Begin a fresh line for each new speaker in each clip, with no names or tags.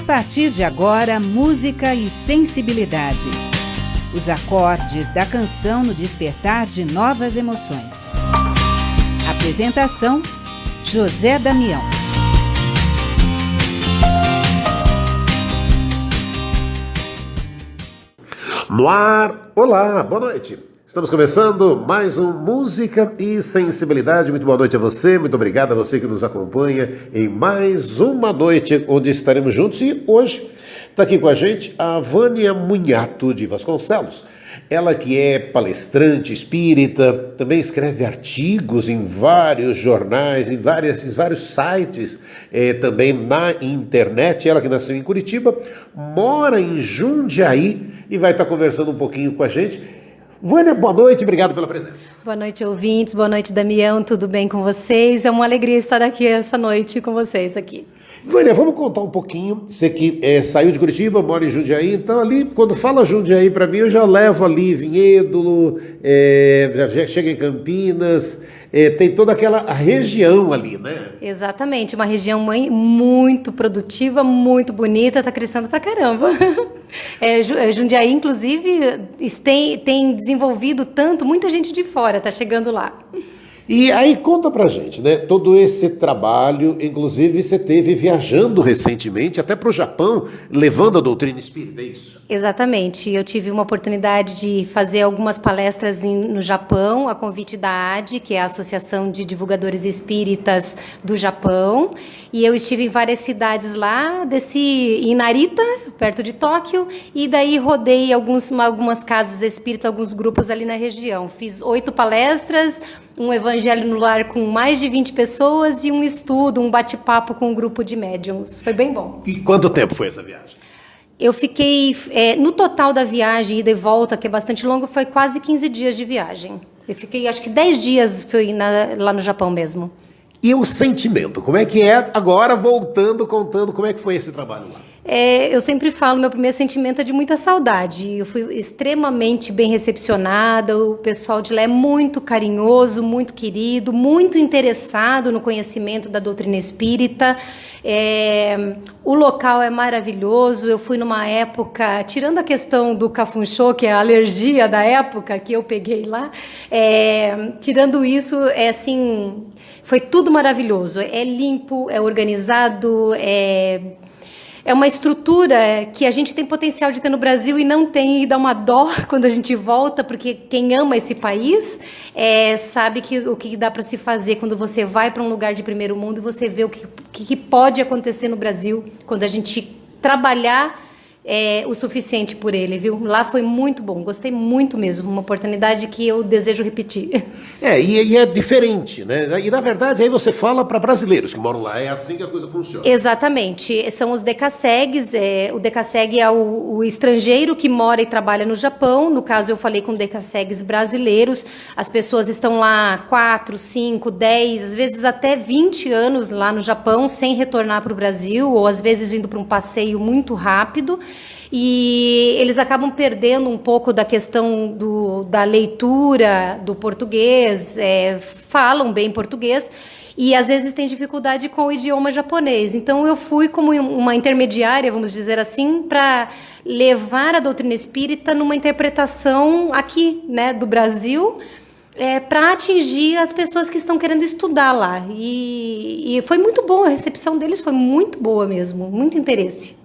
partir de agora, música e sensibilidade. Os acordes da canção no despertar de novas emoções. Apresentação: José Damião.
No ar, olá, boa noite. Estamos começando mais um Música e Sensibilidade. Muito boa noite a você, muito obrigado a você que nos acompanha em mais uma noite onde estaremos juntos. E hoje está aqui com a gente a Vânia Munhato de Vasconcelos. Ela que é palestrante espírita, também escreve artigos em vários jornais, em vários sites, também na internet. Ela que nasceu em Curitiba, mora em Jundiaí e vai estar conversando um pouquinho com a gente. Vânia, boa noite, obrigado pela presença.
Boa noite, ouvintes, boa noite, Damião, tudo bem com vocês? É uma alegria estar aqui essa noite com vocês aqui.
Vânia, vamos contar um pouquinho, você que saiu de Curitiba, mora em Jundiaí, então ali, quando fala Jundiaí para mim, eu já levo ali Vinhedo, já chega em Campinas, tem toda aquela região ali, né? Exatamente,
uma região muito produtiva, muito bonita, está crescendo pra caramba. Jundiaí, inclusive, tem desenvolvido tanto, muita gente de fora está chegando lá.
E aí conta pra gente, né, todo esse trabalho, inclusive você teve viajando recentemente até pro Japão, levando a doutrina espírita, é isso?
Exatamente, eu tive uma oportunidade de fazer algumas palestras no Japão, a convite da ADI, que é a Associação de Divulgadores Espíritas do Japão, e eu estive em várias cidades lá, desci em Narita, perto de Tóquio, e daí rodei algumas casas espíritas, alguns grupos ali na região. Fiz 8 palestras, um evangelho no lar com mais de 20 pessoas e um estudo, um bate-papo com um grupo de médiums. Foi bem bom.
E quanto tempo foi essa viagem?
Eu fiquei, no total da viagem, ida e volta, que é bastante longo, foi quase 15 dias de viagem. Eu fiquei, acho que 10 dias lá no Japão mesmo.
E o sentimento, como é que é agora, voltando, contando, como é que foi esse trabalho lá?
Eu sempre falo, meu primeiro sentimento é de muita saudade. Eu fui extremamente bem recepcionada, o pessoal de lá é muito carinhoso, muito querido, muito interessado no conhecimento da doutrina espírita. O local é maravilhoso. Eu fui numa época, tirando a questão do cafunchô, que é a alergia da época que eu peguei lá, tirando isso, assim, foi tudo maravilhoso. É limpo, é organizado, é uma estrutura que a gente tem potencial de ter no Brasil e não tem, e dá uma dó quando a gente volta, porque quem ama esse país sabe o que dá para se fazer quando você vai para um lugar de primeiro mundo e você vê o que pode acontecer no Brasil quando a gente trabalhar o suficiente por ele, viu? Lá foi muito bom, gostei muito mesmo, uma oportunidade que eu desejo repetir.
E é diferente, né? E na verdade aí você fala para brasileiros que moram lá, é assim que a coisa funciona.
Exatamente, são os decassegues, o decassegue é o estrangeiro que mora e trabalha no Japão. No caso eu falei com decassegues brasileiros, as pessoas estão lá 4, 5, 10, às vezes até 20 anos lá no Japão, sem retornar para o Brasil, ou às vezes indo para um passeio muito rápido. E eles acabam perdendo um pouco da questão da leitura do português, falam bem português e às vezes têm dificuldade com o idioma japonês. Então eu fui como uma intermediária, vamos dizer assim, para levar a doutrina espírita numa interpretação aqui, né, do Brasil, para atingir as pessoas que estão querendo estudar lá. E foi muito boa, a recepção deles foi muito boa mesmo, muito interesse.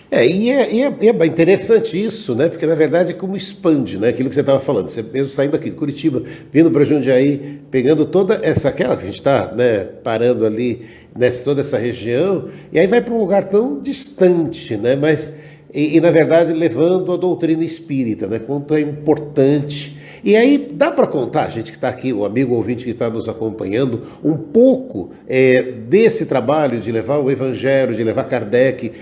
E é interessante isso, né? Porque na verdade é como expande, né? Aquilo que você estava falando. Você mesmo saindo aqui de Curitiba, vindo para Jundiaí, pegando toda aquela que a gente está, né, parando ali toda essa região, e aí vai para um lugar tão distante, né? Mas na verdade levando a doutrina espírita, né? Quanto é importante. E aí dá para contar, a gente que está aqui, o amigo ouvinte que está nos acompanhando, um pouco desse trabalho de levar o Evangelho, de levar Kardec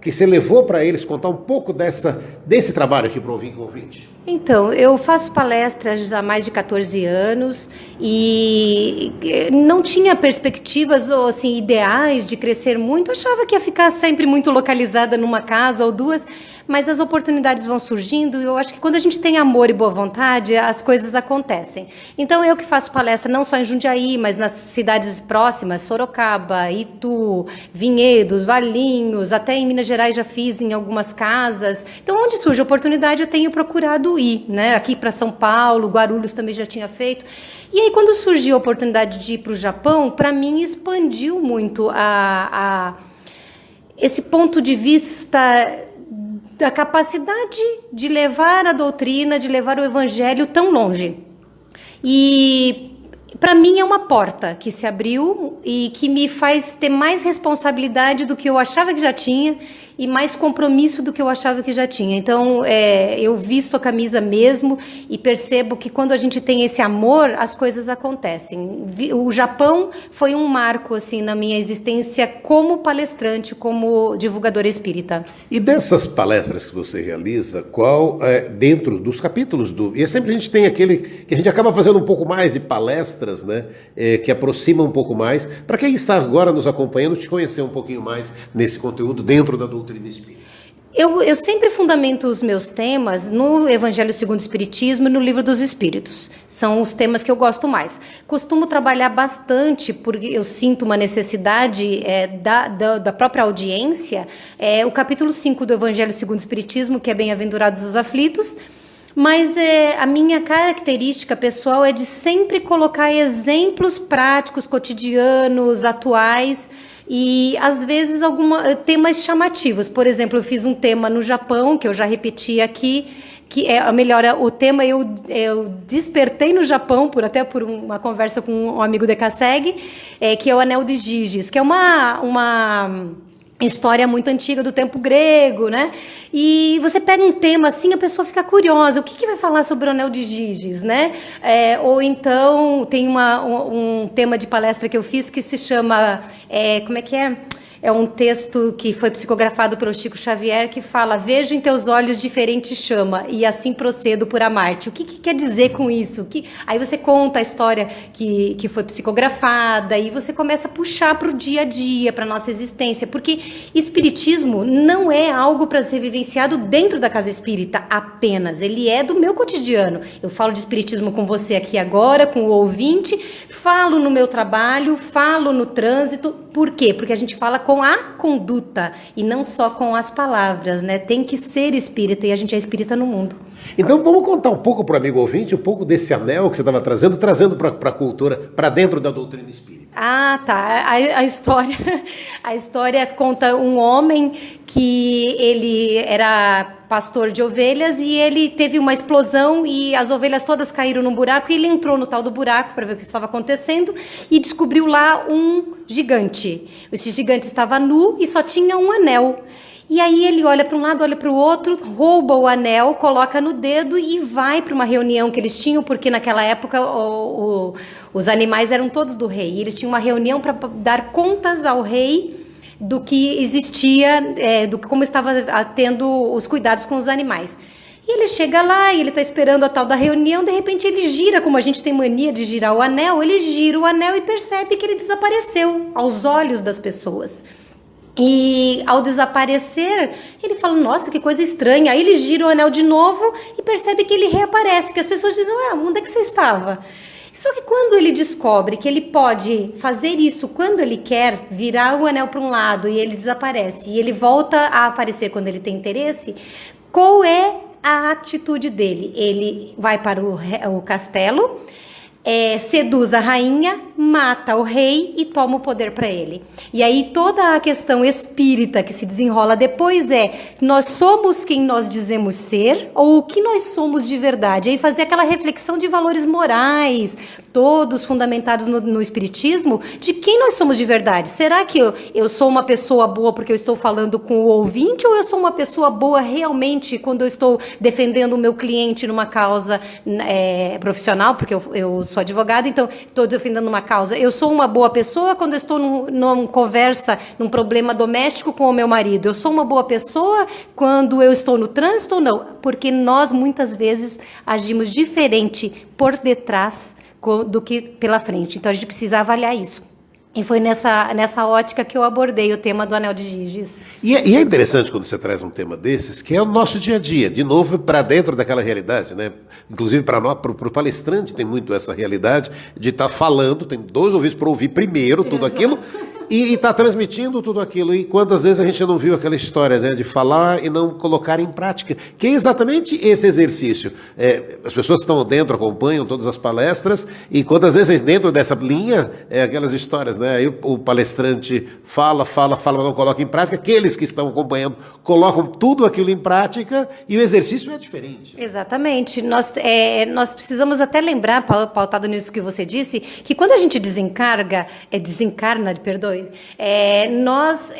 que você levou para eles, contar um pouco desse trabalho aqui para o ouvinte?
Então, eu faço palestras há mais de 14 anos e não tinha perspectivas ou assim, ideais de crescer muito. Achava que ia ficar sempre muito localizada numa casa ou duas, mas as oportunidades vão surgindo e eu acho que quando a gente tem amor e boa vontade, as coisas acontecem. Então, eu que faço palestra não só em Jundiaí, mas nas cidades próximas, Sorocaba, Itu, Vinhedos, Valinhos, até em Minas Gerais já fiz em algumas casas. Então, onde surge a oportunidade, eu tenho procurado ir, né? Aqui para São Paulo, Guarulhos também já tinha feito. E aí, quando surgiu a oportunidade de ir para o Japão, para mim expandiu muito esse ponto de vista da capacidade de levar a doutrina, de levar o evangelho tão longe. E para mim é uma porta que se abriu e que me faz ter mais responsabilidade do que eu achava que já tinha e mais compromisso do que eu achava que já tinha. Então, eu visto a camisa mesmo e percebo que quando a gente tem esse amor, as coisas acontecem. O Japão foi um marco assim na minha existência como palestrante, como divulgadora espírita.
E dessas palestras que você realiza, qual dentro dos capítulos e sempre a gente tem aquele que a gente acaba fazendo um pouco mais de palestras, né, que aproxima um pouco mais, para quem está agora nos acompanhando, te conhecer um pouquinho mais nesse conteúdo dentro da doutrina espírita.
Eu sempre fundamento os meus temas no Evangelho segundo o Espiritismo e no Livro dos Espíritos. São os temas que eu gosto mais. Costumo trabalhar bastante, porque eu sinto uma necessidade da própria audiência, o capítulo 5 do Evangelho segundo o Espiritismo, que é Bem-aventurados os aflitos. Mas a minha característica pessoal é de sempre colocar exemplos práticos, cotidianos, atuais e às vezes temas chamativos. Por exemplo, eu fiz um tema no Japão, que eu já repeti aqui, que é o tema eu despertei no Japão, até por uma conversa com um amigo de Kaseg, que é o Anel de Giges, que é uma história muito antiga do tempo grego, né? E você pega um tema assim, a pessoa fica curiosa, o que vai falar sobre o Anel de Giges, né? Ou então tem um tema de palestra que eu fiz que se chama, como é que é? É um texto que foi psicografado pelo Chico Xavier que fala: vejo em teus olhos diferente chama e assim procedo por amar-te. O que quer dizer com isso? Aí você conta a história que foi psicografada e você começa a puxar para o dia a dia, para a nossa existência, porque espiritismo não é algo para ser vivenciado dentro da casa espírita apenas, ele é do meu cotidiano. Eu falo de espiritismo com você aqui agora, com o ouvinte, falo no meu trabalho, falo no trânsito. Por quê? Porque a gente fala com a conduta e não só com as palavras, né? Tem que ser espírita e a gente é espírita no mundo.
Então vamos contar um pouco para o amigo ouvinte, um pouco desse anel que você estava trazendo para a cultura, para dentro da doutrina espírita.
Ah, tá. A história conta um homem que ele era pastor de ovelhas e ele teve uma explosão e as ovelhas todas caíram num buraco e ele entrou no tal do buraco para ver o que estava acontecendo e descobriu lá um gigante. Esse gigante estava nu e só tinha um anel. E aí ele olha para um lado, olha para o outro, rouba o anel, coloca no dedo e vai para uma reunião que eles tinham, porque naquela época os animais eram todos do rei. E eles tinham uma reunião para dar contas ao rei do que existia, como estava tendo os cuidados com os animais. E ele chega lá e ele está esperando a tal da reunião, de repente ele gira, como a gente tem mania de girar o anel, ele gira o anel e percebe que ele desapareceu aos olhos das pessoas. E ao desaparecer, ele fala: nossa, que coisa estranha. Aí ele gira o anel de novo e percebe que ele reaparece, que as pessoas dizem: ué, onde é que você estava? Só que quando ele descobre que ele pode fazer isso quando ele quer, virar o anel para um lado e ele desaparece, e ele volta a aparecer quando ele tem interesse, qual é a atitude dele? Ele vai para o castelo, seduz a rainha, mata o rei e toma o poder para ele. E aí toda a questão espírita que se desenrola depois nós somos quem nós dizemos ser ou o que nós somos de verdade? Aí fazer aquela reflexão de valores morais, todos fundamentados no espiritismo, de quem nós somos de verdade. Será que eu sou uma pessoa boa porque eu estou falando com o ouvinte, ou eu sou uma pessoa boa realmente quando eu estou defendendo o meu cliente numa causa profissional, porque eu sou sou advogada, então estou defendendo uma causa. Eu sou uma boa pessoa quando eu estou numa conversa, num problema doméstico com o meu marido. Eu sou uma boa pessoa quando eu estou no trânsito ou não? Porque nós, muitas vezes, agimos diferente por detrás do que pela frente. Então, a gente precisa avaliar isso. E foi nessa ótica que eu abordei o tema do Anel de Giges.
E é interessante quando você traz um tema desses, que é o nosso dia a dia, de novo para dentro daquela realidade, né? Inclusive para nós, para o palestrante tem muito essa realidade de estar falando, tem 2 ouvidos para ouvir primeiro tudo aquilo e está transmitindo tudo aquilo. E quantas vezes a gente não viu aquela história, né, de falar e não colocar em prática, que é exatamente esse exercício. As pessoas que estão dentro acompanham todas as palestras e quantas vezes dentro dessa linha, aquelas histórias, né? Aí o palestrante fala, mas não coloca em prática. Aqueles que estão acompanhando colocam tudo aquilo em prática e o exercício é diferente.
Exatamente. Nós precisamos até lembrar, pautado nisso que você disse, que quando a gente desencarna, nós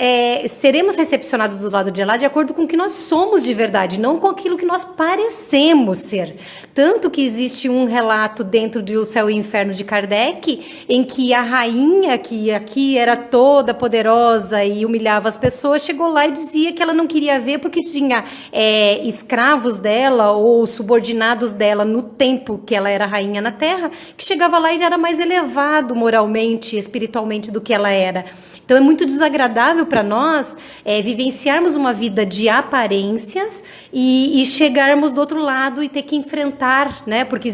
seremos recepcionados do lado de lá de acordo com o que nós somos de verdade, não com aquilo que nós parecemos ser. Tanto que existe um relato dentro do Céu e Inferno de Kardec, em que a rainha, que aqui era toda poderosa e humilhava as pessoas, chegou lá e dizia que ela não queria ver porque tinha escravos dela ou subordinados dela no tempo que ela era rainha na Terra, que chegava lá e era mais elevado moralmente, espiritualmente do que ela era. Então é muito desagradável para nós vivenciarmos uma vida de aparências e chegarmos do outro lado e ter que enfrentar, né? Porque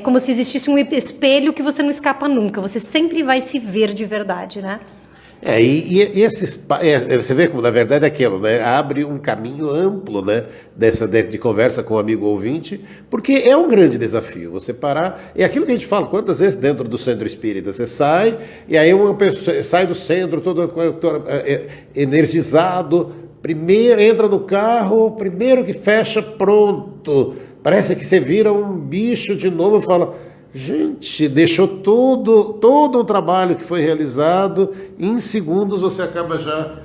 como se existisse um espelho que você não escapa nunca, você sempre vai se ver de verdade, né? Você vê como na verdade é aquilo, né? Abre um caminho amplo, né? De conversa com o amigo ouvinte, porque é um grande desafio você parar. É aquilo que a gente fala, quantas vezes dentro do centro espírita você sai, e aí uma pessoa sai do centro todo energizado, primeiro entra no carro, primeiro que fecha, pronto. Parece que você vira um bicho de novo e fala: gente, deixou todo um trabalho que foi realizado, e em segundos você acaba já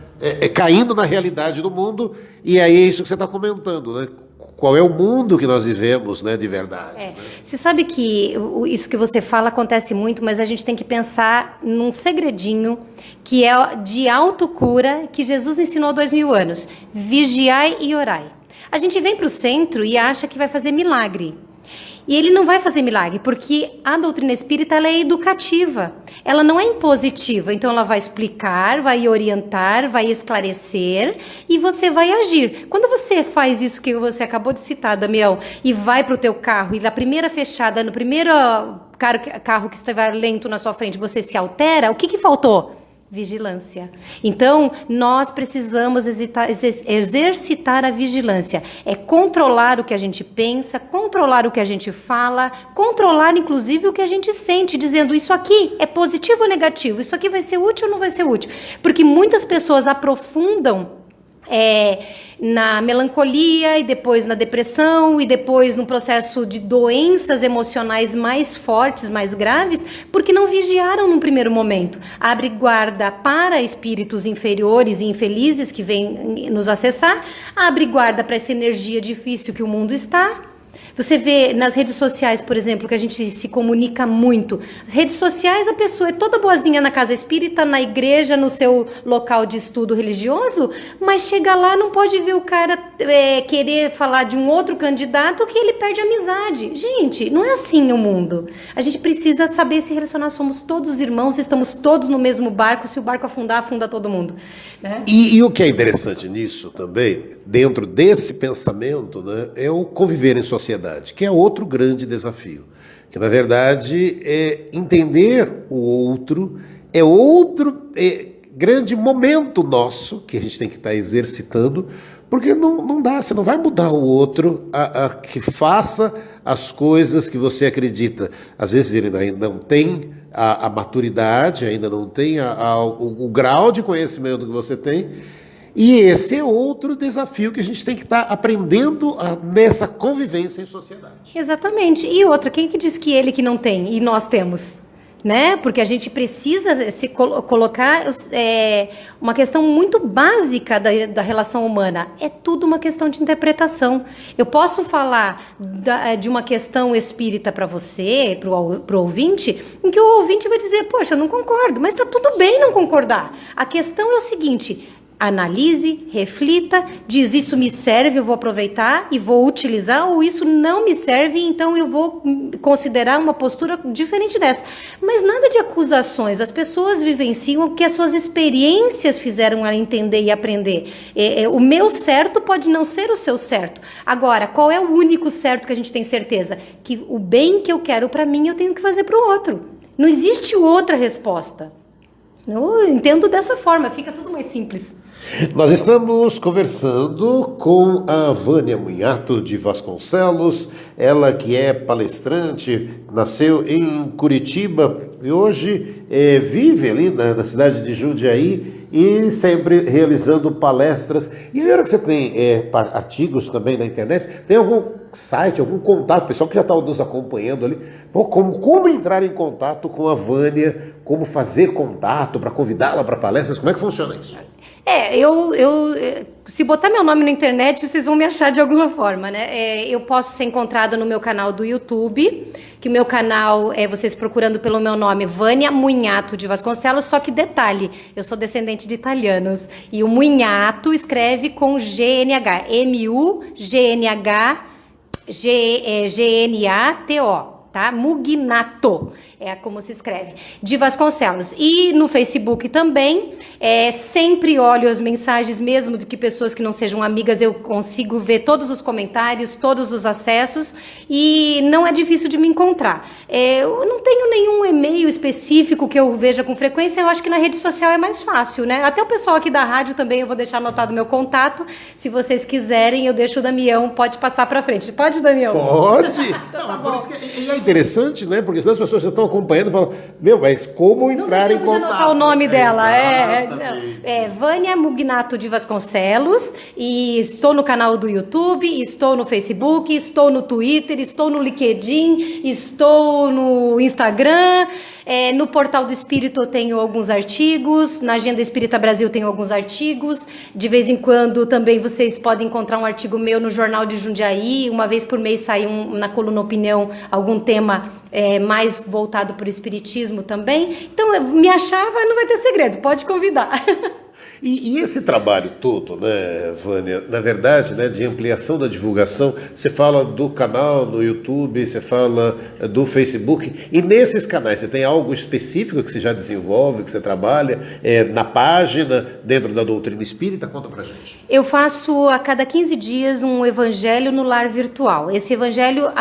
caindo na realidade do mundo, e aí é isso que você está comentando, né? Qual é o mundo que nós vivemos, né, de verdade? Né? Você sabe que isso que você fala acontece muito, mas a gente tem que pensar num segredinho que é de autocura que Jesus ensinou há 2000 anos. Vigiai e orai. A gente vem para o centro e acha que vai fazer milagre. E ele não vai fazer milagre, porque a doutrina espírita ela é educativa, ela não é impositiva. Então ela vai explicar, vai orientar, vai esclarecer e você vai agir. Quando você faz isso que você acabou de citar, Damião, e vai para o teu carro e na primeira fechada, no primeiro carro que estiver lento na sua frente, você se altera, o que faltou? Vigilância. Então, nós precisamos exercitar a vigilância. É controlar o que a gente pensa, controlar o que a gente fala, controlar, inclusive, o que a gente sente, dizendo isso aqui é positivo ou negativo, isso aqui vai ser útil ou não vai ser útil. Porque muitas pessoas aprofundam na melancolia e depois na depressão e depois no processo de doenças emocionais mais fortes, mais graves, porque não vigiaram num primeiro momento. Abre guarda para espíritos inferiores e infelizes que vêm nos acessar, abre guarda para essa energia difícil que o mundo está. Você vê nas redes sociais, por exemplo, que a gente se comunica muito. As redes sociais, a pessoa é toda boazinha na casa espírita, na igreja, no seu local de estudo religioso, mas chega lá, não pode ver o cara querer falar de um outro candidato que ele perde a amizade. Gente, não é assim o mundo. A gente precisa saber se relacionar. Somos todos irmãos, estamos todos no mesmo barco. Se o barco afundar, afunda todo mundo. Né?
E o que é interessante nisso também, dentro desse pensamento, né, é o conviver em sociedade, que é outro grande desafio. Que, na verdade, entender o outro é outro grande momento nosso, que a gente tem que estar exercitando, porque não dá, você não vai mudar o outro a que faça as coisas que você acredita. Às vezes ele ainda não tem a maturidade, ainda não tem o grau de conhecimento que você tem. E esse é outro desafio que a gente tem que estar aprendendo nessa convivência em sociedade.
Exatamente. E outra, quem que diz que ele que não tem e nós temos? né? Porque a gente precisa se colocar uma questão muito básica da relação humana. É tudo uma questão de interpretação. Eu posso falar de uma questão espírita para você, para o ouvinte, em que o ouvinte vai dizer, poxa, eu não concordo, mas está tudo bem não concordar. A questão é o seguinte: analise, reflita, diz isso me serve, eu vou aproveitar e vou utilizar, ou isso não me serve, então eu vou considerar uma postura diferente dessa. Mas nada de acusações, as pessoas vivenciam o que as suas experiências fizeram ela entender e aprender. O meu certo pode não ser o seu certo. Agora, qual é o único certo que a gente tem certeza? Que o bem que eu quero para mim, eu tenho que fazer para o outro. Não existe outra resposta. Eu entendo dessa forma, fica tudo mais simples.
Nós estamos conversando com a Vânia Munhato de Vasconcelos, ela que é palestrante, nasceu em Curitiba e hoje vive ali na cidade de Jundiaí e sempre realizando palestras. E agora que você tem artigos também na internet, tem algum site, algum contato, pessoal que já está nos acompanhando ali, como entrar em contato com a Vânia, como fazer contato para convidá-la para palestras, como é que funciona isso?
Se botar meu nome na internet, vocês vão me achar de alguma forma, né? Eu posso ser encontrada no meu canal do YouTube, que o meu canal vocês procurando pelo meu nome, Vânia Munhato de Vasconcelos, só que detalhe, eu sou descendente de italianos, e o Munhato escreve com GNH, Mugnato, tá? Mugnato, é como se escreve, de Vasconcelos. E no Facebook também, sempre olho as mensagens, mesmo de que pessoas que não sejam amigas, eu consigo ver todos os comentários, todos os acessos, e não é difícil de me encontrar. Eu não tenho nenhum e-mail específico que eu veja com frequência, eu acho que na rede social é mais fácil, né? Até o pessoal aqui da rádio também, eu vou deixar anotado meu contato, se vocês quiserem, eu deixo o Damião, pode passar para frente. Pode, Damião?
Pode!
Então, tá bom.
Por isso que é interessante, né? Porque senão as pessoas já estão acompanhando e falam, mas como entrar em contato?
Não anotar o nome dela.
Exatamente.
Vânia Mugnato de Vasconcelos, e estou no canal do YouTube, estou no Facebook, estou no Twitter, estou no LinkedIn, estou no Instagram, no Portal do Espírito eu tenho alguns artigos, na Agenda Espírita Brasil eu tenho alguns artigos, de vez em quando também vocês podem encontrar um artigo meu no Jornal de Jundiaí, uma vez por mês sai na coluna Opinião algum tema mais voltado para o espiritismo também. Então, me achar, não vai ter segredo, pode convidar.
E esse trabalho todo, né, Vânia, na verdade, né, de ampliação da divulgação, você fala do canal no YouTube, você fala do Facebook, e nesses canais você tem algo específico que você já desenvolve, que você trabalha na página, dentro da doutrina espírita? Conta pra gente.
Eu faço a cada 15 dias um evangelho no lar virtual. Esse evangelho,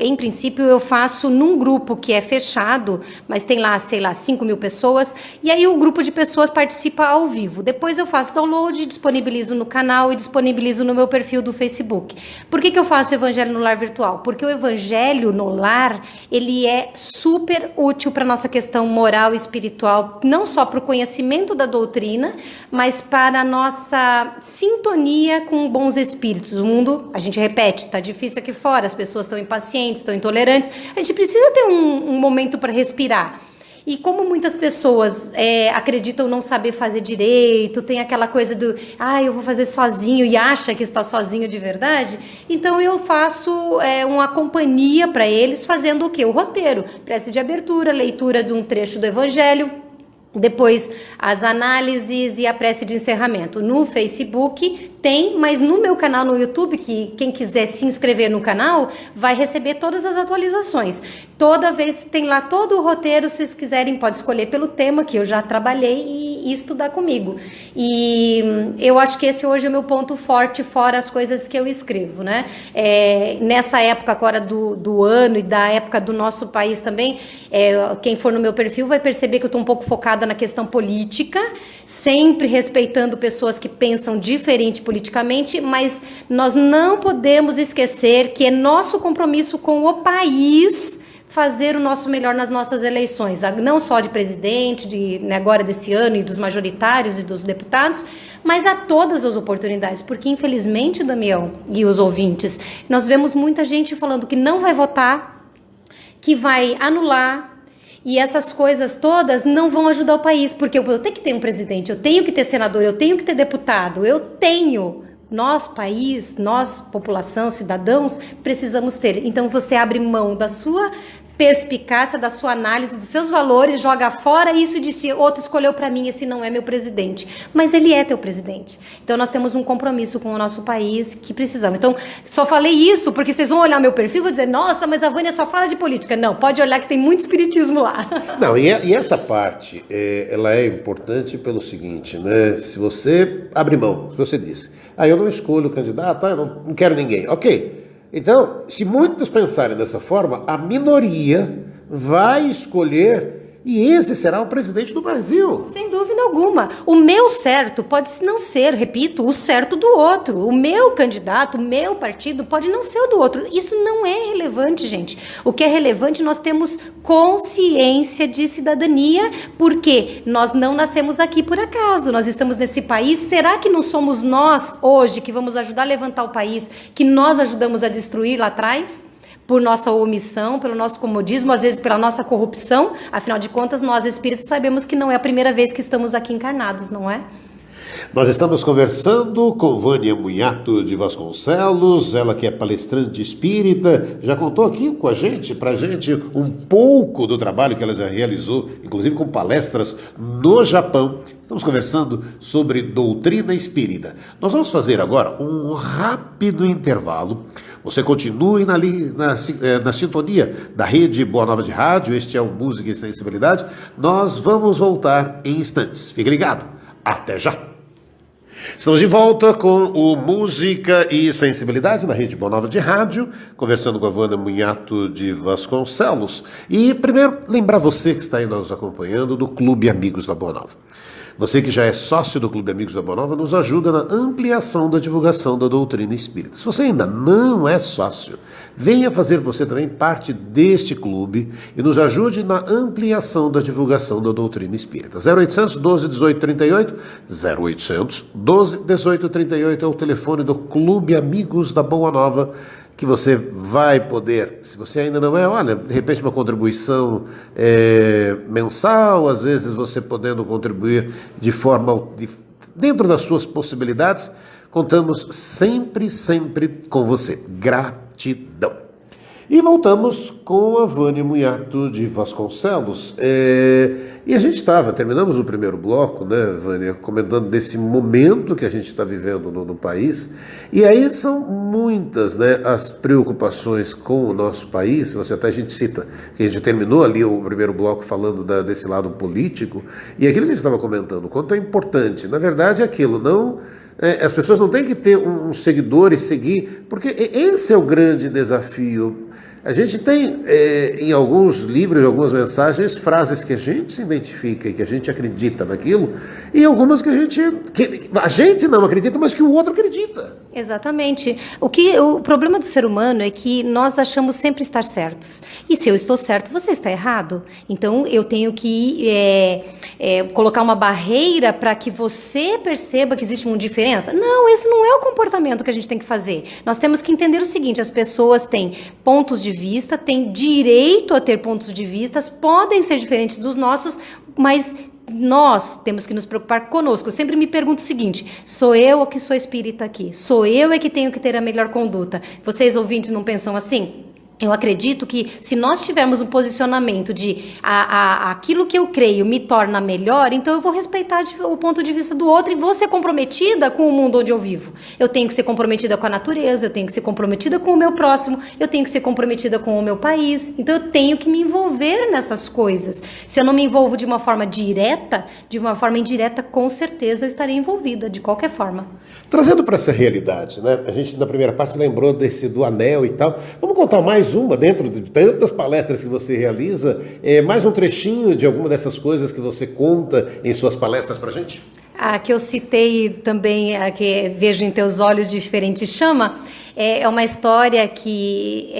em princípio, eu faço num grupo que é fechado, mas tem lá, 5.000 pessoas, e aí o grupo de pessoas participa ao vivo. Depois eu faço download, disponibilizo no canal e disponibilizo no meu perfil do Facebook. Por que eu faço o Evangelho no Lar virtual? Porque o Evangelho no Lar, ele é super útil para a nossa questão moral e espiritual, não só para o conhecimento da doutrina, mas para a nossa sintonia com bons espíritos. O mundo, a gente repete, está difícil aqui fora, as pessoas estão impacientes, estão intolerantes, a gente precisa ter um momento para respirar. E como muitas pessoas acreditam não saber fazer direito, tem aquela coisa do, eu vou fazer sozinho, e acha que está sozinho de verdade, então eu faço uma companhia para eles, fazendo o quê? O roteiro, prece de abertura, leitura de um trecho do Evangelho, depois as análises e a prece de encerramento. No Facebook tem, mas no meu canal no YouTube, que quem quiser se inscrever no canal, vai receber todas as atualizações. Toda vez tem lá todo o roteiro, se vocês quiserem, pode escolher pelo tema que eu já trabalhei e estudar comigo. E eu acho que esse hoje é o meu ponto forte, fora as coisas que eu escrevo, né? Nessa época agora do ano e da época do nosso país também, quem for no meu perfil vai perceber que eu estou um pouco focada na questão política, sempre respeitando pessoas que pensam diferente politicamente, mas nós não podemos esquecer que é nosso compromisso com o país fazer o nosso melhor nas nossas eleições, não só de presidente, agora desse ano, e dos majoritários e dos deputados, mas a todas as oportunidades, porque infelizmente, Damião e os ouvintes, nós vemos muita gente falando que não vai votar, que vai anular, E essas coisas todas não vão ajudar o país, porque eu tenho que ter um presidente, eu tenho que ter senador, eu tenho que ter deputado, nós, país, nós, população, cidadãos, precisamos ter. Então você abre mão da sua perspicácia, da sua análise, dos seus valores, joga fora isso e disse, outro escolheu para mim, esse não é meu presidente. Mas ele é teu presidente. Então nós temos um compromisso com o nosso país que precisamos. Então, só falei isso porque vocês vão olhar meu perfil e vão dizer, nossa, mas a Vânia só fala de política. Não, pode olhar que tem muito espiritismo lá.
Não, e essa parte, ela é importante pelo seguinte, né? Se você abre mão, se você disse, eu não escolho o candidato, eu não quero ninguém. Ok. Então, se muitos pensarem dessa forma, a minoria vai escolher e esse será o presidente do Brasil.
Sem dúvida alguma. O meu certo pode não ser, repito, o certo do outro. O meu candidato, o meu partido pode não ser o do outro. Isso não é relevante, gente. O que é relevante, nós temos consciência de cidadania, porque nós não nascemos aqui por acaso. Nós estamos nesse país. Será que não somos nós, hoje, que vamos ajudar a levantar o país, que nós ajudamos a destruir lá atrás? Por nossa omissão, pelo nosso comodismo, às vezes pela nossa corrupção. Afinal de contas, nós espíritos sabemos que não é a primeira vez que estamos aqui encarnados, não é?
Nós estamos conversando com Vânia Munhato de Vasconcelos, ela que é palestrante espírita, já contou aqui com a gente, pra gente, um pouco do trabalho que ela já realizou, inclusive com palestras no Japão. Estamos conversando sobre doutrina espírita. Nós vamos fazer agora um rápido intervalo. Você continue na sintonia da rede Boa Nova de Rádio, este é o Música e Sensibilidade. Nós vamos voltar em instantes. Fique ligado. Até já! Estamos de volta com o Música e Sensibilidade na rede Boa Nova de Rádio, conversando com a Vânia Munhato de Vasconcelos. E primeiro, lembrar você que está aí nos acompanhando do Clube Amigos da Boa Nova. Você que já é sócio do Clube Amigos da Boa Nova nos ajuda na ampliação da divulgação da doutrina espírita. Se você ainda não é sócio, venha fazer você também parte deste clube e nos ajude na ampliação da divulgação da doutrina espírita. 0800 12 18 38, 0800 12 18 38 é o telefone do Clube Amigos da Boa Nova, que você vai poder, se você ainda não é, olha, de repente uma contribuição mensal, às vezes você podendo contribuir de forma, dentro das suas possibilidades, contamos sempre com você. Gratidão. E voltamos com a Vânia Munhato de Vasconcelos. E a gente terminamos o primeiro bloco, né, Vânia, comentando desse momento que a gente está vivendo no país. E aí são muitas, né, as preocupações com o nosso país. A gente cita, que a gente terminou ali o primeiro bloco falando desse lado político. E aquilo que a gente estava comentando, o quanto é importante. Na verdade, é aquilo, não... as pessoas não têm que ter um seguidor e seguir, porque esse é o grande desafio. A gente tem, em alguns livros, em algumas mensagens, frases que a gente se identifica e que a gente acredita naquilo, e algumas que a gente não acredita, mas que o outro acredita.
Exatamente. O problema do ser humano é que nós achamos sempre estar certos. E se eu estou certo, você está errado. Então, eu tenho que colocar uma barreira para que você perceba que existe uma diferença. Não, esse não é o comportamento que a gente tem que fazer. Nós temos que entender o seguinte, as pessoas têm pontos de vista, têm direito a ter pontos de vista, podem ser diferentes dos nossos, mas nós temos que nos preocupar conosco. Eu sempre me pergunto o seguinte, sou eu ou que sou espírita aqui? Sou eu que tenho que ter a melhor conduta? Vocês ouvintes não pensam assim? Eu acredito que se nós tivermos um posicionamento de aquilo que eu creio me torna melhor, então eu vou respeitar o ponto de vista do outro e vou ser comprometida com o mundo onde eu vivo. Eu tenho que ser comprometida com a natureza, eu tenho que ser comprometida com o meu próximo, eu tenho que ser comprometida com o meu país. Então eu tenho que me envolver nessas coisas. Se eu não me envolvo de uma forma direta, de uma forma indireta, com certeza eu estarei envolvida, de qualquer forma.
Trazendo para essa realidade, né? A gente na primeira parte lembrou do anel e tal. Vamos contar mais uma, dentro de tantas palestras que você realiza, mais um trechinho de alguma dessas coisas que você conta em suas palestras para a gente?
A que eu citei também, a que vejo em teus olhos diferente chama, é uma história que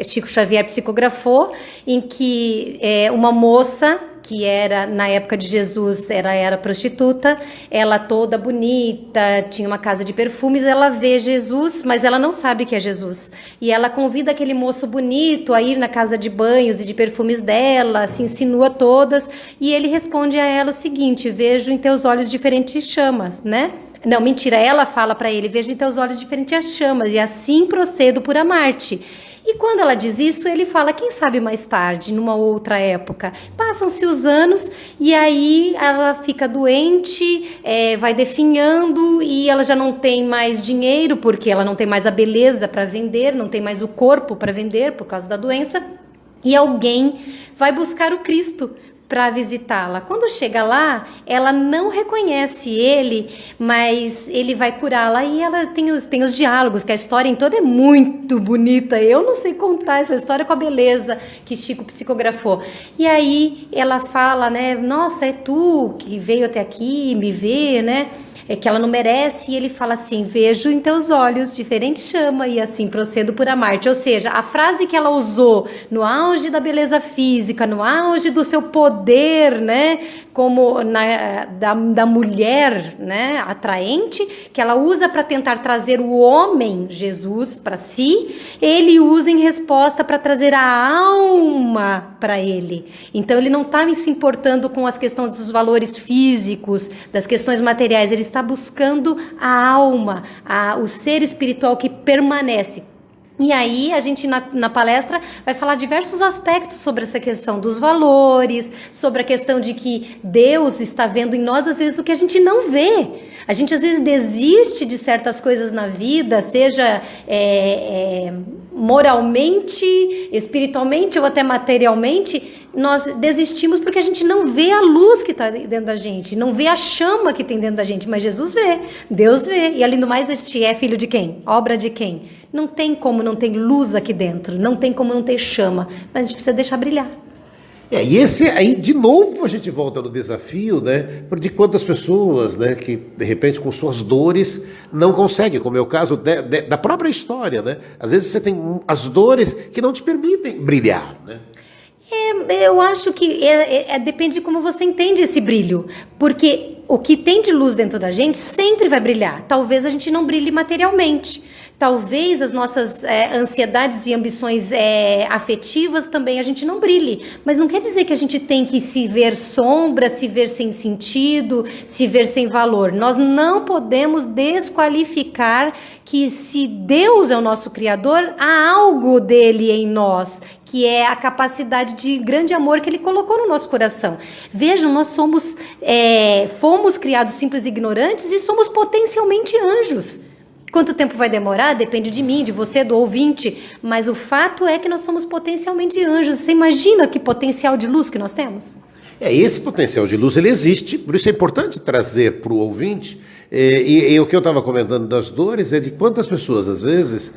Chico Xavier psicografou, em que uma moça que era, na época de Jesus, era prostituta, ela toda bonita, tinha uma casa de perfumes, ela vê Jesus, mas ela não sabe que é Jesus. E ela convida aquele moço bonito a ir na casa de banhos e de perfumes dela, se insinua todas, e ele responde a ela o seguinte: vejo em teus olhos diferentes chamas, né? Não, mentira, ela fala para ele: vejo em teus olhos diferentes chamas, e assim procedo por amar-te. E quando ela diz isso, ele fala: quem sabe mais tarde, numa outra época. Passam-se os anos e aí ela fica doente, vai definhando, e ela já não tem mais dinheiro, porque ela não tem mais a beleza para vender, não tem mais o corpo para vender por causa da doença. E alguém vai buscar o Cristo para visitá-la. Quando chega lá, ela não reconhece ele, mas ele vai curá-la, e ela tem os diálogos, que a história em toda é muito bonita. Eu não sei contar essa história com a beleza que Chico psicografou. E aí ela fala, né? Nossa, é tu que veio até aqui me ver, né? É que ela não merece, e ele fala assim: vejo em teus olhos diferente chama, e assim procedo por amar-te. Ou seja, a frase que ela usou no auge da beleza física, no auge do seu poder, né, como da mulher, né, atraente, que ela usa para tentar trazer o homem, Jesus, para si, ele usa em resposta para trazer a alma para ele. Então ele não está se importando com as questões dos valores físicos, das questões materiais, ele está buscando a alma, o ser espiritual que permanece. E aí a gente na palestra vai falar diversos aspectos sobre essa questão dos valores, sobre a questão de que Deus está vendo em nós às vezes o que a gente não vê. A gente às vezes desiste de certas coisas na vida, seja moralmente, espiritualmente ou até materialmente. Nós desistimos porque a gente não vê a luz que está dentro da gente, não vê a chama que tem dentro da gente, mas Jesus vê, Deus vê. E além do mais, a gente é filho de quem? Obra de quem? Não tem como não ter luz aqui dentro, não tem como não ter chama, mas a gente precisa deixar brilhar.
E esse aí, de novo, a gente volta no desafio, né, de quantas pessoas, né, que de repente com suas dores não conseguem, como é o caso da própria história, né? Às vezes você tem as dores que não te permitem brilhar, né?
Eu acho que depende de como você entende esse brilho, porque o que tem de luz dentro da gente sempre vai brilhar. Talvez a gente não brilhe materialmente, talvez as nossas ansiedades e ambições afetivas também a gente não brilhe, mas não quer dizer que a gente tem que se ver sombra, se ver sem sentido, se ver sem valor. Nós não podemos desqualificar que, se Deus é o nosso Criador, há algo dele em nós, que é a capacidade de grande amor que ele colocou no nosso coração. Vejam, nós fomos criados simples e ignorantes e somos potencialmente anjos. Quanto tempo vai demorar? Depende de mim, de você, do ouvinte, mas o fato é que nós somos potencialmente anjos. Você imagina que potencial de luz que nós temos?
Esse potencial de luz, ele existe, por isso é importante trazer para o ouvinte. E o que eu estava comentando das dores é de quantas pessoas, às vezes,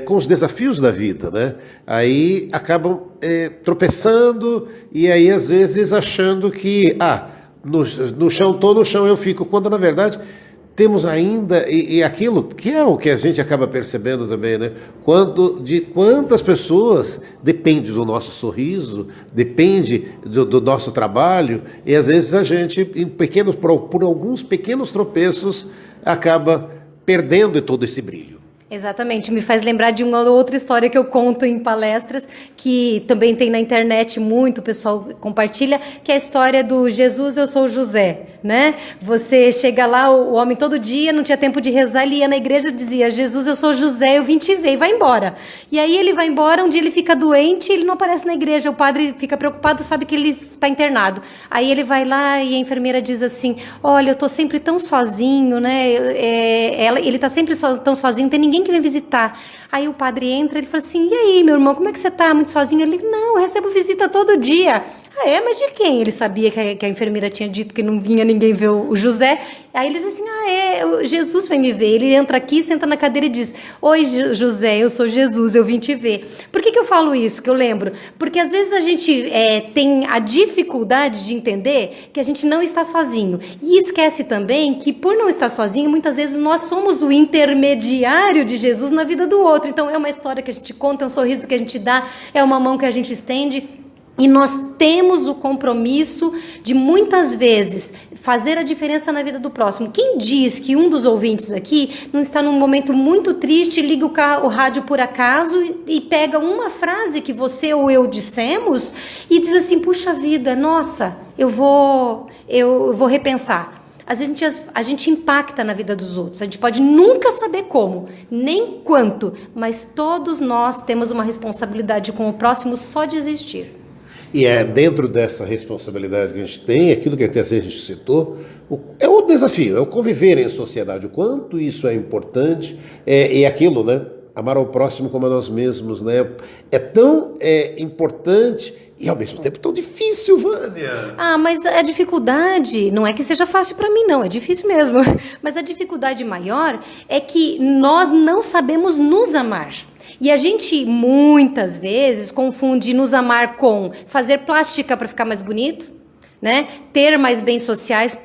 com os desafios da vida, né, aí acabam tropeçando, e aí às vezes achando que no chão, tô no chão, eu fico, quando na verdade temos ainda, e aquilo que é o que a gente acaba percebendo também, né? De quantas pessoas depende do nosso sorriso, depende do nosso trabalho, e às vezes a gente, por alguns pequenos tropeços, acaba perdendo todo esse brilho.
Exatamente, me faz lembrar de uma outra história que eu conto em palestras, que também tem na internet muito, o pessoal compartilha, que é a história do Jesus, eu sou José, né? Você chega lá, o homem todo dia, não tinha tempo de rezar, ele ia na igreja e dizia: Jesus, eu sou José, eu vim te ver, e vai embora. E aí ele vai embora, um dia ele fica doente, ele não aparece na igreja, o padre fica preocupado, sabe que ele está internado. Aí ele vai lá e a enfermeira diz assim: olha, eu estou sempre tão sozinho, né? Ele está sempre tão sozinho, não tem ninguém que vem visitar. Aí o padre entra, ele fala assim: e aí, meu irmão, como é que você tá? Muito sozinho? Ele: não, eu recebo visita todo dia. Mas de quem? Ele sabia que a enfermeira tinha dito que não vinha ninguém ver o José. Aí ele diz assim: Jesus vem me ver. Ele entra aqui, senta na cadeira e diz: oi, José, eu sou Jesus, eu vim te ver. Por que eu falo isso, que eu lembro? Porque às vezes a gente tem a dificuldade de entender que a gente não está sozinho. E esquece também que, por não estar sozinho, muitas vezes nós somos o intermediário de Jesus na vida do outro. Então é uma história que a gente conta, é um sorriso que a gente dá, é uma mão que a gente estende. E nós temos o compromisso de, muitas vezes, fazer a diferença na vida do próximo. Quem diz que um dos ouvintes aqui não está num momento muito triste, liga o rádio por acaso e pega uma frase que você ou eu dissemos e diz assim, puxa vida, nossa, eu vou repensar. Às vezes a gente impacta na vida dos outros. A gente pode nunca saber como, nem quanto, mas todos nós temos uma responsabilidade com o próximo só de existir.
E é dentro dessa responsabilidade que a gente tem, aquilo que até a gente citou, é o desafio, é o conviver em sociedade, o quanto isso é importante, e aquilo, né? Amar ao próximo como a nós mesmos, né? É tão importante e ao mesmo tempo tão difícil, Vânia.
Mas a dificuldade, não é que seja fácil para mim, não, é difícil mesmo. Mas a dificuldade maior é que nós não sabemos nos amar. E a gente, muitas vezes, confunde nos amar com fazer plástica para ficar mais bonito, né? Ter mais bens sociais,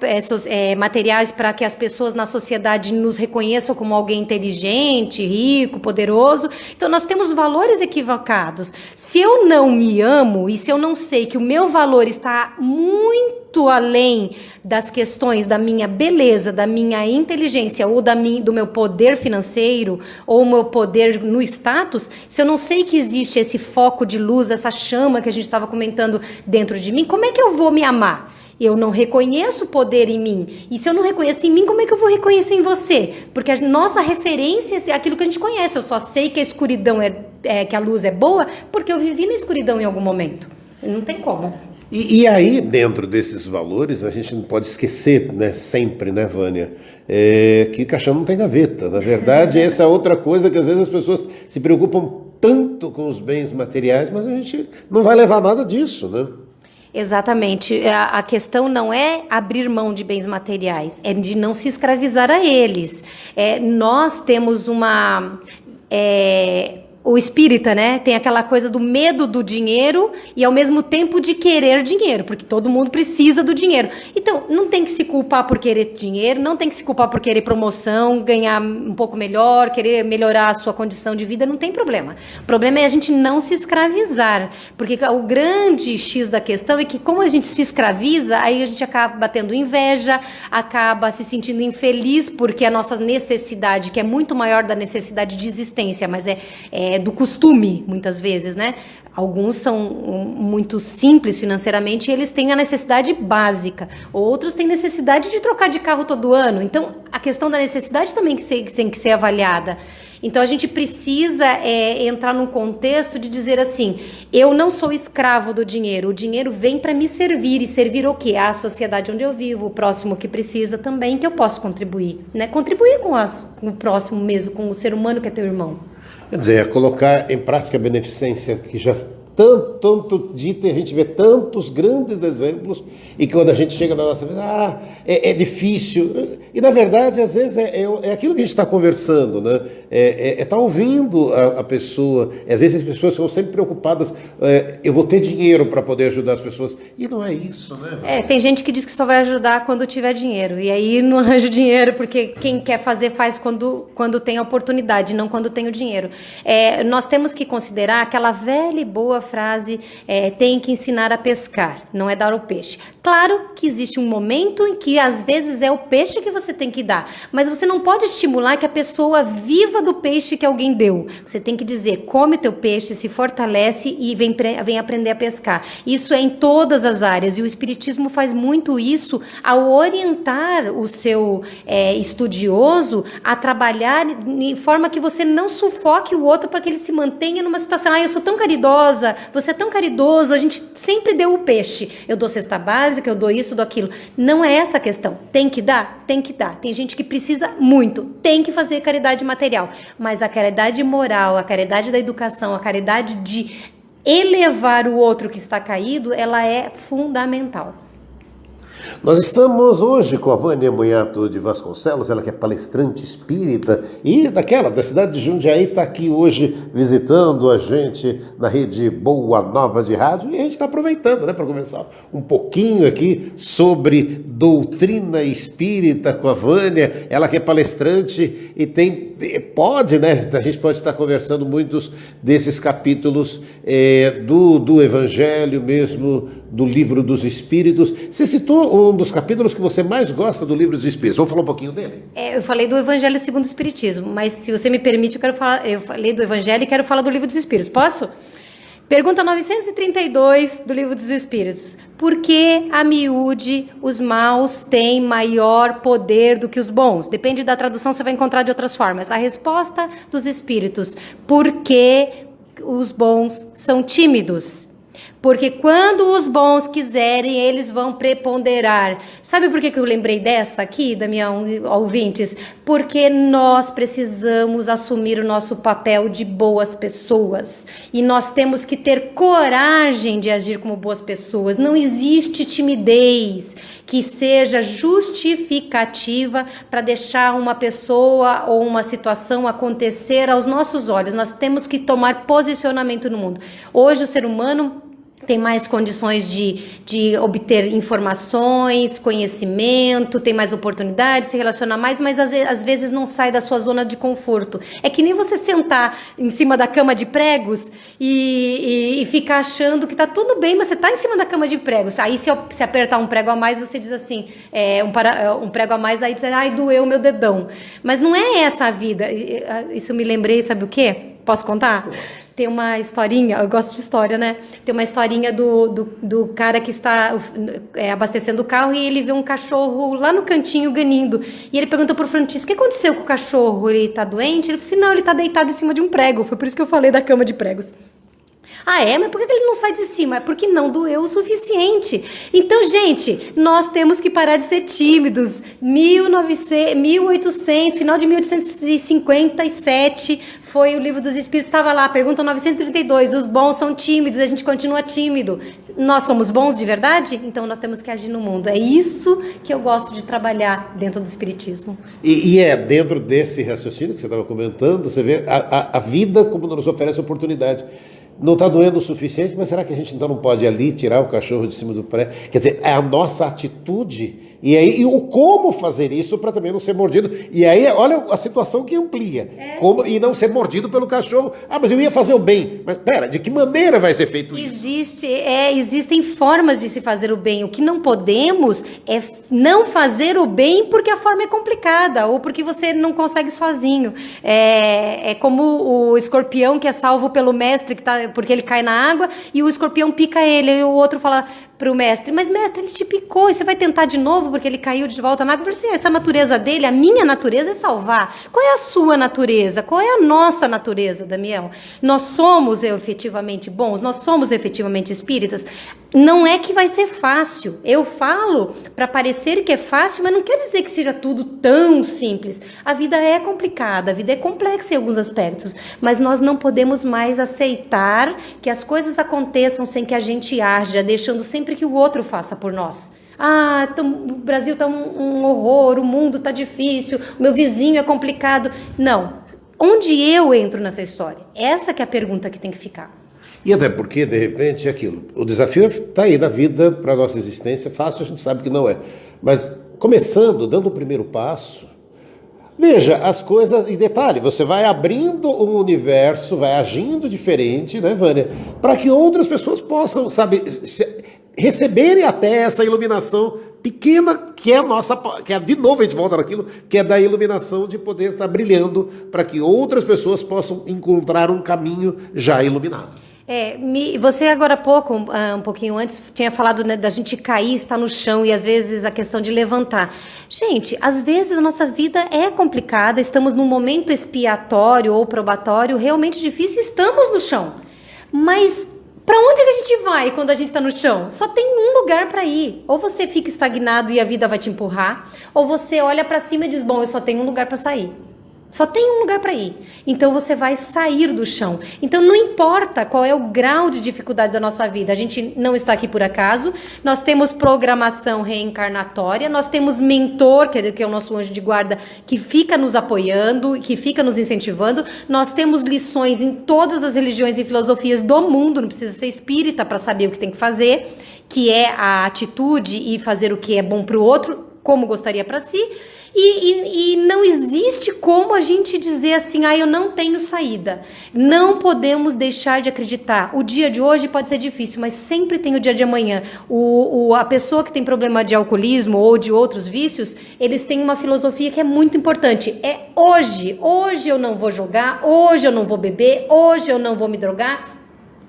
materiais para que as pessoas na sociedade nos reconheçam como alguém inteligente, rico, poderoso. Então, nós temos valores equivocados. Se eu não me amo e se eu não sei que o meu valor está muito além das questões da minha beleza, da minha inteligência ou do meu poder financeiro ou o meu poder no status, se eu não sei que existe esse foco de luz, essa chama que a gente estava comentando dentro de mim, como é que eu vou me amar? Eu não reconheço o poder em mim. E se eu não reconheço em mim, como é que eu vou reconhecer em você? Porque a nossa referência é aquilo que a gente conhece. Eu só sei que a escuridão que a luz é boa porque eu vivi na escuridão em algum momento. Não tem como.
E aí, dentro desses valores, a gente não pode esquecer, né, sempre, né, Vânia, que caixão não tem gaveta. Na verdade, essa é outra coisa que às vezes as pessoas se preocupam tanto com os bens materiais, mas a gente não vai levar nada disso, né?
Exatamente. A questão não é abrir mão de bens materiais, é de não se escravizar a eles. Nós temos o espírita, né, tem aquela coisa do medo do dinheiro e ao mesmo tempo de querer dinheiro, porque todo mundo precisa do dinheiro. Então, não tem que se culpar por querer dinheiro, não tem que se culpar por querer promoção, ganhar um pouco melhor, querer melhorar a sua condição de vida, não tem problema. O problema é a gente não se escravizar, porque o grande X da questão é que como a gente se escraviza, aí a gente acaba tendo inveja, acaba se sentindo infeliz, porque a nossa necessidade, que é muito maior da necessidade de existência, mas do costume, muitas vezes, né? Alguns são muito simples financeiramente e eles têm a necessidade básica. Outros têm necessidade de trocar de carro todo ano. Então, a questão da necessidade também tem que ser avaliada. Então, a gente precisa entrar num contexto de dizer assim, eu não sou escravo do dinheiro, o dinheiro vem para me servir. E servir o quê? A sociedade onde eu vivo, o próximo que precisa também, que eu posso contribuir. Né? Contribuir com o próximo mesmo, com o ser humano que é teu irmão.
Quer dizer, colocar em prática a beneficência que já tanto dita, e a gente vê tantos grandes exemplos, e que quando a gente chega na nossa vida, é difícil. E na verdade, às vezes, é aquilo que a gente está conversando, né? Tá ouvindo a pessoa. Às vezes as pessoas são sempre preocupadas, eu vou ter dinheiro para poder ajudar as pessoas. E não é isso, né?
Tem gente que diz que só vai ajudar quando tiver dinheiro. E aí não arranja dinheiro, porque quem quer fazer faz quando tem a oportunidade, não quando tem o dinheiro. Nós temos que considerar aquela velha e boa frase, tem que ensinar a pescar, não é dar o peixe. Claro que existe um momento em que às vezes é o peixe que você tem que dar, mas você não pode estimular que a pessoa viva do peixe que alguém deu. Você tem que dizer, come teu peixe, se fortalece e vem aprender a pescar. Isso é em todas as áreas e o Espiritismo faz muito isso ao orientar o seu estudioso a trabalhar de forma que você não sufoque o outro para que ele se mantenha numa situação, eu sou tão caridosa, você é tão caridoso, a gente sempre deu o peixe. Eu dou cesta básica, eu dou isso, dou aquilo. Não é essa a questão. Tem que dar? Tem que dar. Tem gente que precisa muito. Tem que fazer caridade material. Mas a caridade moral, a caridade da educação, a caridade de elevar o outro que está caído, ela é fundamental.
Nós estamos hoje com a Vânia Munhato de Vasconcelos, ela que é palestrante espírita e da cidade de Jundiaí, está aqui hoje visitando a gente na rede Boa Nova de Rádio, e a gente está aproveitando, né, para conversar um pouquinho aqui sobre doutrina espírita com a Vânia, ela que é palestrante e pode, né, a gente pode estar conversando muitos desses capítulos do Evangelho mesmo, do Livro dos Espíritos. Você citou um dos capítulos que você mais gosta do Livro dos Espíritos. Vamos falar um pouquinho dele?
Eu falei do Evangelho segundo o Espiritismo, mas se você me permite, eu falei do Evangelho e quero falar do Livro dos Espíritos. Posso? Pergunta 932 do Livro dos Espíritos. Por que, a miúde, os maus têm maior poder do que os bons? Depende da tradução, você vai encontrar de outras formas. A resposta dos Espíritos: porque os bons são tímidos. Porque quando os bons quiserem, eles vão preponderar. Sabe por que eu lembrei dessa aqui, da minha ouvintes? Porque nós precisamos assumir o nosso papel de boas pessoas. E nós temos que ter coragem de agir como boas pessoas. Não existe timidez que seja justificativa para deixar uma pessoa ou uma situação acontecer aos nossos olhos. Nós temos que tomar posicionamento no mundo. Hoje o ser humano tem mais condições de obter informações, conhecimento, tem mais oportunidades, se relacionar mais, mas às vezes não sai da sua zona de conforto. É que nem você sentar em cima da cama de pregos e ficar achando que tá tudo bem, mas você tá em cima da cama de pregos. Aí se apertar um prego a mais, você diz assim, um prego a mais, aí diz, ai, doeu meu dedão. Mas não é essa a vida. Isso eu me lembrei, sabe o quê? Posso contar? Tem uma historinha, eu gosto de história, né? Tem uma historinha do cara que está abastecendo o carro e ele vê um cachorro lá no cantinho ganindo. E ele perguntou pro frentista: o que aconteceu com o cachorro? Ele tá doente? Ele falou assim: não, ele tá deitado em cima de um prego. Foi por isso que eu falei da cama de pregos. Ah, Mas por que ele não sai de cima? É porque não doeu o suficiente. Então, gente, nós temos que parar de ser tímidos. 1800, final de 1857, foi o Livro dos Espíritos, estava lá, pergunta 932, os bons são tímidos, a gente continua tímido. Nós somos bons de verdade? Então nós temos que agir no mundo. É isso que eu gosto de trabalhar dentro do Espiritismo.
E é dentro desse raciocínio que você estava comentando, você vê a vida como nos oferece oportunidade. Não está doendo o suficiente, mas será que a gente então não pode ali tirar o cachorro de cima do pré? Quer dizer, é a nossa atitude. E o como fazer isso para também não ser mordido. E aí, olha a situação que amplia. E não ser mordido pelo cachorro. Ah, mas eu ia fazer o bem. Mas pera, de que maneira vai ser feito isso?
Existem formas de se fazer o bem. O que não podemos é não fazer o bem porque a forma é complicada ou porque você não consegue sozinho. É como o escorpião que é salvo pelo mestre porque ele cai na água e o escorpião pica ele. E o outro fala para o mestre: mas mestre, ele te picou e você vai tentar de novo porque ele caiu de volta na água. Eu falei assim: essa natureza dele, a minha natureza é salvar. Qual é a sua natureza? Qual é a nossa natureza, Damião? Nós somos efetivamente bons? Nós somos efetivamente espíritas? Não é que vai ser fácil. Eu falo para parecer que é fácil, mas não quer dizer que seja tudo tão simples. A vida é complicada, a vida é complexa em alguns aspectos, mas nós não podemos mais aceitar que as coisas aconteçam sem que a gente haja, deixando sempre que o outro faça por nós. O Brasil está um horror, o mundo está difícil, o meu vizinho é complicado. Não. Onde eu entro nessa história? Essa que é a pergunta que tem que ficar.
E até porque, de repente, é aquilo. O desafio está aí na vida, para a nossa existência. Fácil, a gente sabe que não é. Mas começando, dando o primeiro passo, veja as coisas em detalhe. Você vai abrindo um universo, vai agindo diferente, né, Vânia? Para que outras pessoas possam, receberem até essa iluminação pequena, que é a nossa, que é, de novo a gente volta naquilo, que é da iluminação de poder estar brilhando para que outras pessoas possam encontrar um caminho já iluminado.
Você agora há pouco, um pouquinho antes, tinha falado, né, da gente cair, estar no chão e às vezes a questão de levantar. Gente, às vezes a nossa vida é complicada, estamos num momento expiatório ou probatório realmente difícil, estamos no chão. Mas para onde que a gente vai quando a gente está no chão? Só tem um lugar para ir. Ou você fica estagnado e a vida vai te empurrar, ou você olha para cima e diz: bom, eu só tenho um lugar para sair. Só tem um lugar para ir. Então você vai sair do chão. Então não importa qual é o grau de dificuldade da nossa vida. A gente não está aqui por acaso. Nós temos programação reencarnatória. Nós temos mentor, que é o nosso anjo de guarda, que fica nos apoiando, que fica nos incentivando. Nós temos lições em todas as religiões e filosofias do mundo. Não precisa ser espírita para saber o que tem que fazer, que é a atitude e fazer o que é bom para o outro, como gostaria para si. E não existe como a gente dizer assim, eu não tenho saída. Não podemos deixar de acreditar. O dia de hoje pode ser difícil, mas sempre tem o dia de amanhã. A pessoa que tem problema de alcoolismo ou de outros vícios, eles têm uma filosofia que é muito importante. É hoje. Hoje eu não vou jogar, hoje eu não vou beber, hoje eu não vou me drogar.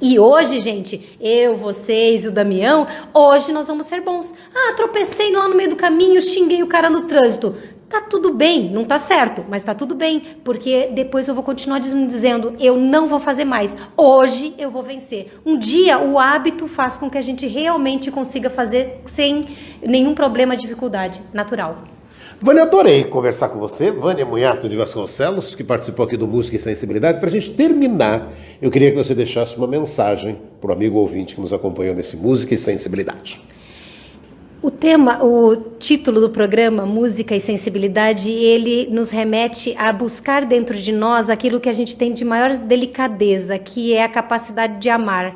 E hoje, gente, eu, vocês, o Damião, hoje nós vamos ser bons. Tropecei lá no meio do caminho, xinguei o cara no trânsito. Tá tudo bem, não tá certo, mas tá tudo bem, porque depois eu vou continuar dizendo, eu não vou fazer mais. Hoje eu vou vencer. Um dia o hábito faz com que a gente realmente consiga fazer sem nenhum problema, dificuldade natural.
Vânia, adorei conversar com você. Vânia Munhato de Vasconcelos, que participou aqui do Música e Sensibilidade. Para a gente terminar, eu queria que você deixasse uma mensagem para o amigo ouvinte que nos acompanhou nesse Música e Sensibilidade.
O título do programa, Música e Sensibilidade, ele nos remete a buscar dentro de nós aquilo que a gente tem de maior delicadeza, que é a capacidade de amar.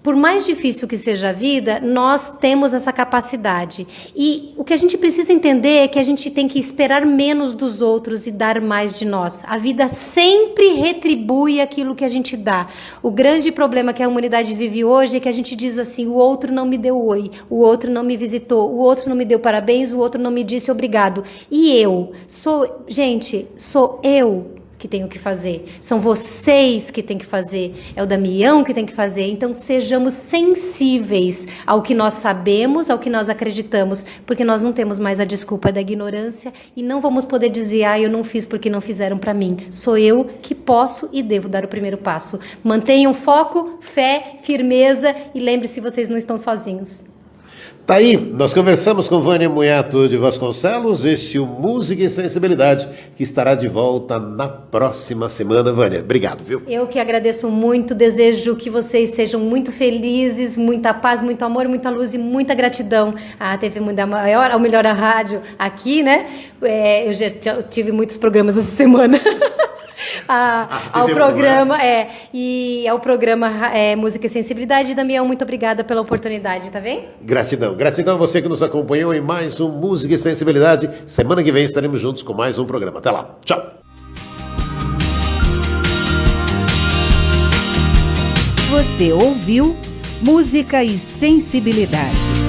Por mais difícil que seja a vida, nós temos essa capacidade. E o que a gente precisa entender é que a gente tem que esperar menos dos outros e dar mais de nós. A vida sempre retribui aquilo que a gente dá. O grande problema que a humanidade vive hoje é que a gente diz assim, o outro não me deu oi, o outro não me visitou, o outro não me deu parabéns, o outro não me disse obrigado. E eu? Sou eu que tenho que fazer, são vocês que têm que fazer, é o Damião que tem que fazer. Então sejamos sensíveis ao que nós sabemos, ao que nós acreditamos, porque nós não temos mais a desculpa da ignorância e não vamos poder dizer, eu não fiz porque não fizeram para mim. Sou eu que posso e devo dar o primeiro passo. Mantenham foco, fé, firmeza e lembre-se, vocês não estão sozinhos.
Tá aí, nós conversamos com Vânia Munhato de Vasconcelos, este é o Música e Sensibilidade, que estará de volta na próxima semana. Vânia, obrigado, viu?
Eu que agradeço muito, desejo que vocês sejam muito felizes, muita paz, muito amor, muita luz e muita gratidão à TV Mundial Maior, ao Melhor a Rádio aqui, né? Eu já tive muitos programas essa semana. Ao programa, e ao programa Música e Sensibilidade. Damião, muito obrigada pela oportunidade, tá bem?
Gratidão a você que nos acompanhou em mais um Música e Sensibilidade. Semana que vem estaremos juntos com mais um programa. Até lá, tchau!
Você ouviu Música e Sensibilidade.